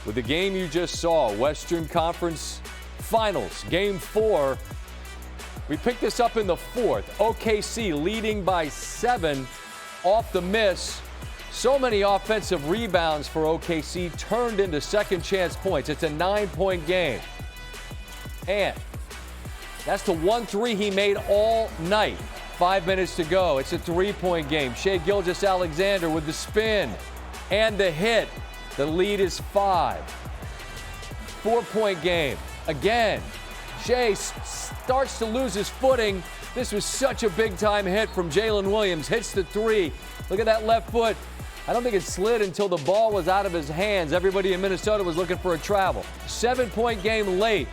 with the game you just saw, Western Conference Finals, Game 4. We picked this up in the fourth. OKC leading by 7 off the miss. So many offensive rebounds for OKC turned into second chance points. It's a 9-point game. And that's the 1-3 he made all night. 5 minutes to go. It's a 3-point game. Shai Gilgeous-Alexander with the spin and the hit. The lead is 5. 4-point game. Again, Shai starts to lose his footing. This was such a big-time hit from Jalen Williams. Hits the 3. Look at that left foot. I don't think it slid until the ball was out of his hands. Everybody in Minnesota was looking for a travel. 7-point game late.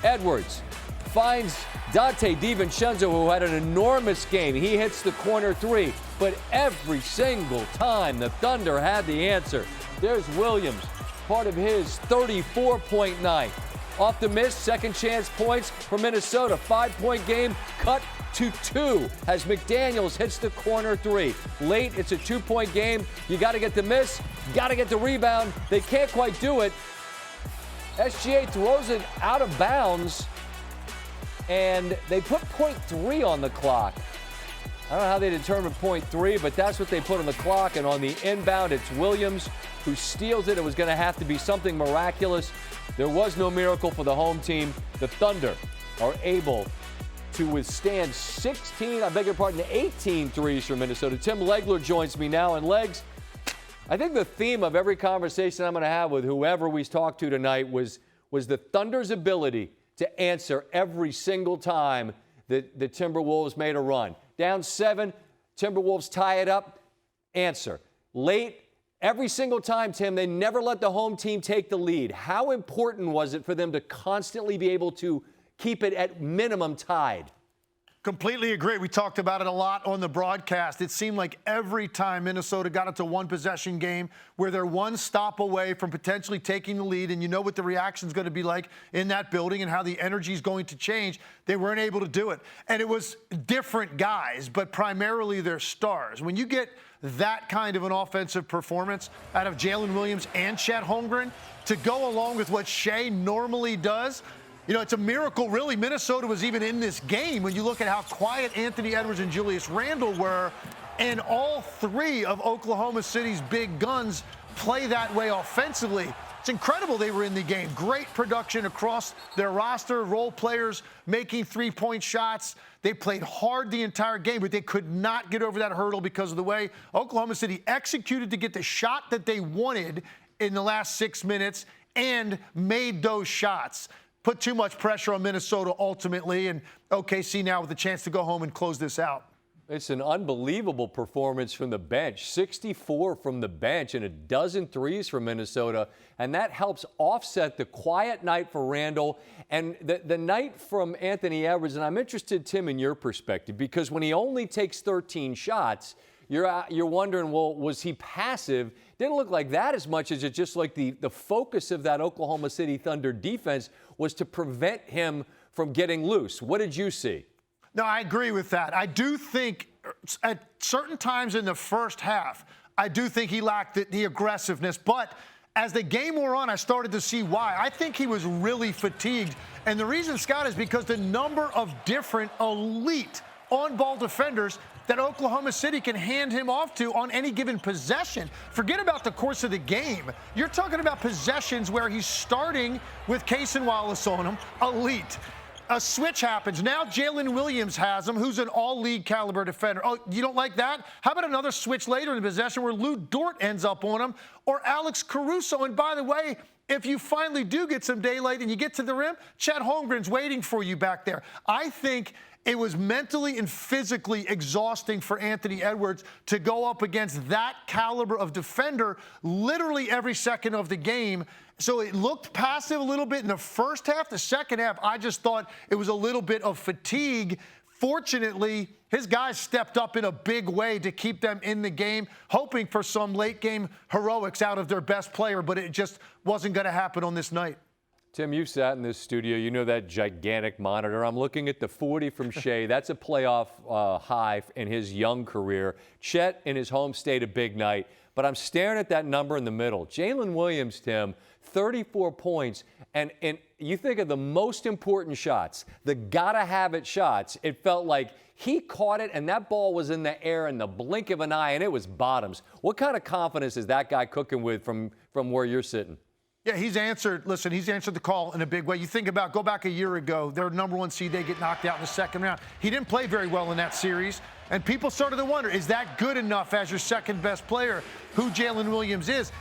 Edwards finds Dante DiVincenzo, who had an enormous game. He hits the corner 3, but every single time the Thunder had the answer. There's Williams, part of his 34-point night. Off the miss, second chance points for Minnesota. 5-point game cut to 2 as McDaniels hits the corner 3. Late, it's a 2-point game. You got to get the miss, got to get the rebound. They can't quite do it. SGA throws it out of bounds, and they put .3 on the clock. I don't know how they determined .3, but that's what they put on the clock. And on the inbound, it's Williams who steals it. It was going to have to be something miraculous. There was no miracle for the home team. The Thunder are able to withstand 18 threes from Minnesota. Tim Legler joins me now. And Legs, I think the theme of every conversation I'm going to have with whoever we talked to tonight was the Thunder's ability to answer every single time that the Timberwolves made a run. Down 7, Timberwolves tie it up, answer. Late, every single time, Tim, they never let the home team take the lead. How important was it for them to constantly be able to keep it at minimum tied? Completely agree. We talked about it a lot on the broadcast. It seemed like every time Minnesota got into one possession game where they're one stop away from potentially taking the lead, and you know what the reaction is going to be like in that building and how the energy is going to change, they weren't able to do it. And it was different guys, but primarily their stars. When you get that kind of an offensive performance out of Jalen Williams and Chet Holmgren to go along with what Shai normally does, you know, it's a miracle, really. Minnesota was even in this game when you look at how quiet Anthony Edwards and Julius Randle were, and all 3 of Oklahoma City's big guns play that way offensively. It's incredible they were in the game. Great production across their roster, role players making 3-point shots. They played hard the entire game, but they could not get over that hurdle because of the way Oklahoma City executed to get the shot that they wanted in the last 6 minutes and made those shots. Put too much pressure on Minnesota ultimately, and OKC now with a chance to go home and close this out. It's an unbelievable performance from the bench. 64 from the bench and a dozen threes from Minnesota, and that helps offset the quiet night for Randle and the night from Anthony Edwards. And I'm interested, Tim, in your perspective, because when he only takes 13 shots, you're wondering, well, was he passive? Didn't look like that as much as it just like the focus of that Oklahoma City Thunder defense was to prevent him from getting loose. What did you see? No, I agree with that. I do think at certain times in the first half, I do think he lacked the aggressiveness. But as the game wore on, I started to see why. I think he was really fatigued. And the reason, Scott, is because the number of different elite on-ball defenders that Oklahoma City can hand him off to on any given possession. Forget about the course of the game. You're talking about possessions where he's starting with Case and Wallace on him, elite. A switch happens. Now Jalen Williams has him, who's an all-league caliber defender. Oh, you don't like that? How about another switch later in the possession where Lou Dort ends up on him, or Alex Caruso? And by the way, if you finally do get some daylight and you get to the rim, Chet Holmgren's waiting for you back there. I think it was mentally and physically exhausting for Anthony Edwards to go up against that caliber of defender literally every second of the game. So it looked passive a little bit in the first half. The second half, I just thought it was a little bit of fatigue. Fortunately, his guys stepped up in a big way to keep them in the game, hoping for some late-game heroics out of their best player, but it just wasn't going to happen on this night. Tim, you've sat in this studio. You know that gigantic monitor. I'm looking at the 40 from Shai. That's a playoff high in his young career. Chet in his home state, a big night. but I'm staring at that number in the middle. Jalen Williams, Tim, 34 points. And you think of the most important shots, the gotta-have-it shots, it felt like he caught it, and that ball was in the air in the blink of an eye, and it was bottoms. What kind of confidence is that guy cooking with from where you're sitting? Yeah, he's answered the call in a big way. You think about, go back a year ago, their number 1 seed, they get knocked out in the second round. He didn't play very well in that series, and people started to wonder, is that good enough as your second best player, who Jalen Williams is?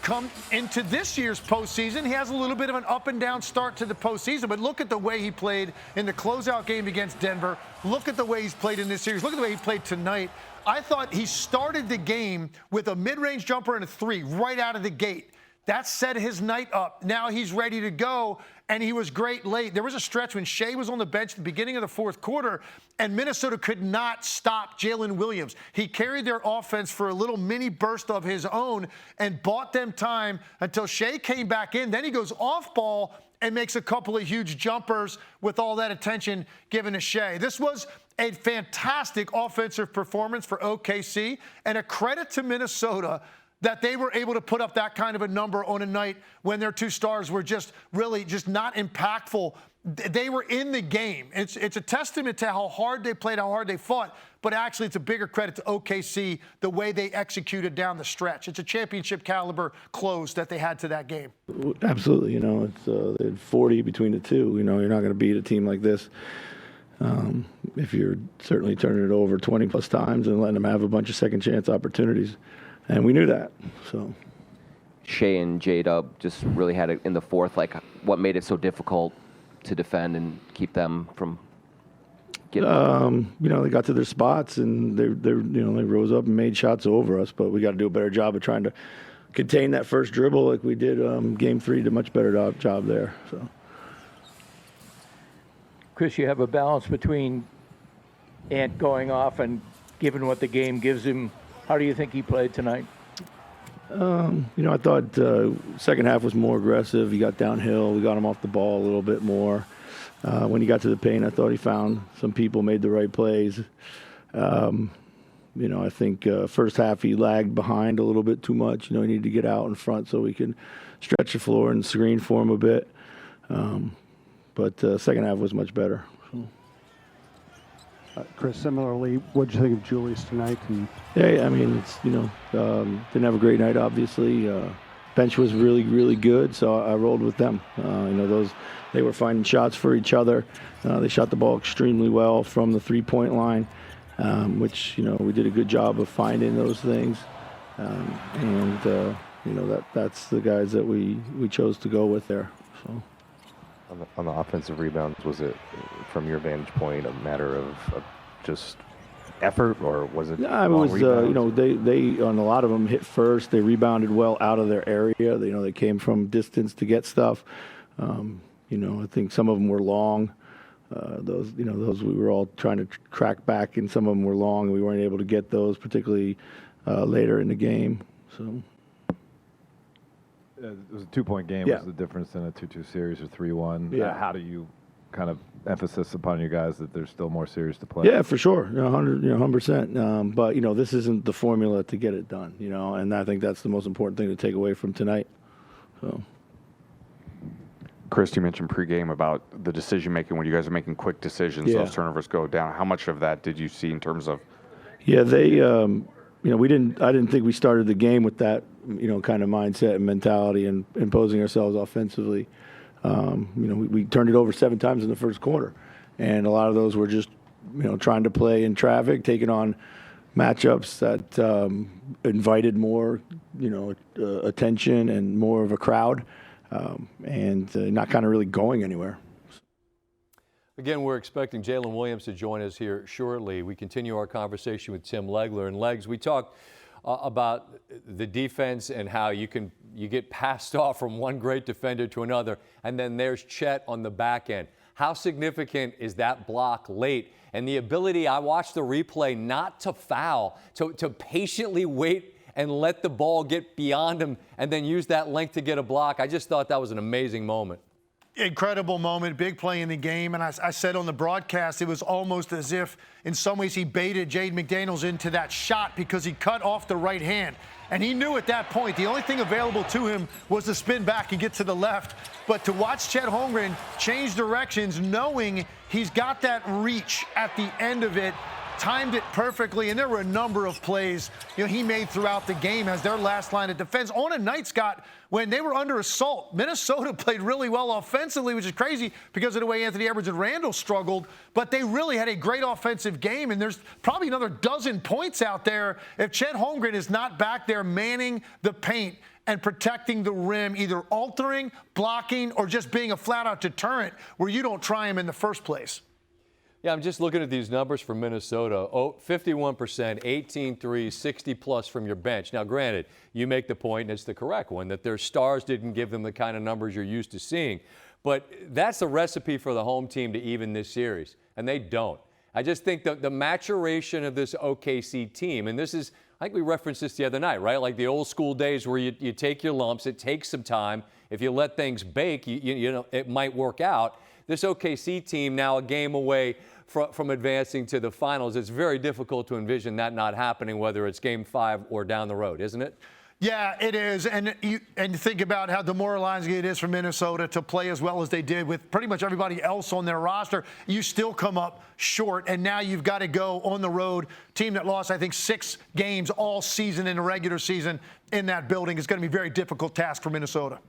Come into this year's postseason, he has a little bit of an up and down start to the postseason, but look at the way he played in the closeout game against Denver. Look at the way he's played in this series. Look at the way he played tonight. I thought he started the game with a mid-range jumper and a 3 right out of the gate. That set his night up. Now he's ready to go, and he was great late. There was a stretch when Shea was on the bench at the beginning of the fourth quarter, and Minnesota could not stop Jalen Williams. He carried their offense for a little mini burst of his own and bought them time until Shea came back in. Then he goes off ball and makes a couple of huge jumpers with all that attention given to Shea. This was a fantastic offensive performance for OKC, and a credit to Minnesota that they were able to put up that kind of a number on a night when their 2 stars were just really just not impactful. They were in the game. It's a testament to how hard they played, how hard they fought, but actually it's a bigger credit to OKC, the way they executed down the stretch. It's a championship caliber close that they had to that game. Absolutely. It's 40 between the two. You're not going to beat a team like this if you're certainly turning it over 20-plus times and letting them have a bunch of second-chance opportunities. And we knew that, so. Shea and J-Dub just really had it in the fourth. Like, what made it so difficult to defend and keep them from getting? They got to their spots and they rose up and made shots over us. But we got to do a better job of trying to contain that first dribble, like we did Game 3. Did a much better job there. So. Chris, you have a balance between Ant going off and given what the game gives him. How do you think he played tonight? I thought second half was more aggressive. He got downhill. We got him off the ball a little bit more. When he got to the paint, I thought he found some people, made the right plays. I think first half he lagged behind a little bit too much. He needed to get out in front so we could stretch the floor and screen for him a bit. But second half was much better. Chris, similarly, what did you think of Julius tonight? Yeah, didn't have a great night, obviously. Bench was really, really good, so I rolled with them. They were finding shots for each other. They shot the ball extremely well from the three-point line, which, we did a good job of finding those things. That's the guys that we chose to go with there. So. On the offensive rebounds, was it, from your vantage point, a matter of just effort, or was it? Yeah, it was. They on a lot of them hit first. They rebounded well out of their area. They came from distance to get stuff. I think some of them were long. Those we were all trying to crack back, and some of them were long, and we weren't able to get those, particularly later in the game. So. It was a 2-point game. Yeah. Was the difference in a 2-2 series or 3-1? Yeah. How do you kind of emphasis upon you guys that there's still more series to play? Yeah, for sure, 100%. But this isn't the formula to get it done. And I think that's the most important thing to take away from tonight. So. Chris, you mentioned pregame about the decision making when you guys are making quick decisions. Yeah. Those turnovers go down. How much of that did you see in terms of? Yeah, they. I didn't think we started the game with that, kind of mindset and mentality and imposing ourselves offensively. We turned it over 7 times in the first quarter, and a lot of those were just, trying to play in traffic, taking on matchups that invited more, attention and more of a crowd, and not kind of really going anywhere. Again, we're expecting Jalen Williams to join us here shortly. We continue our conversation with Tim Legler. And Legs, we talked about the defense and how you get passed off from one great defender to another, and then there's Chet on the back end. How significant is that block late? And the ability, I watched the replay, not to foul, to patiently wait and let the ball get beyond him and then use that length to get a block. I just thought that was an amazing moment. Incredible moment, big play in the game. And I said on the broadcast, it was almost as if, in some ways, he baited Jaden McDaniels into that shot because he cut off the right hand. And he knew at that point the only thing available to him was to spin back and get to the left. But to watch Chet Holmgren change directions, knowing he's got that reach at the end of it, timed it perfectly, and there were a number of plays he made throughout the game as their last line of defense. On a night, Scott, when they were under assault, Minnesota played really well offensively, which is crazy because of the way Anthony Edwards and Randall struggled, but they really had a great offensive game, and there's probably another dozen points out there if Chet Holmgren is not back there manning the paint and protecting the rim, either altering, blocking, or just being a flat-out deterrent where you don't try him in the first place. Yeah, I'm just looking at these numbers for Minnesota. 51%, 18 threes, 60-plus from your bench. Now, granted, you make the point, and it's the correct one, that their stars didn't give them the kind of numbers you're used to seeing. But that's the recipe for the home team to even this series, and they don't. I just think that the maturation of this OKC team, and this is, I think we referenced this the other night, right? Like the old school days where you take your lumps, it takes some time. If you let things bake, you know, it might work out. This OKC team now a game away from advancing to the finals. It's very difficult to envision that not happening, whether it's Game 5 or down the road, isn't it? Yeah, it is. And you think about how demoralizing it is for Minnesota to play as well as they did with pretty much everybody else on their roster. You still come up short, and now you've got to go on the road. Team that lost, I think, 6 games all season in the regular season in that building is going to be a very difficult task for Minnesota.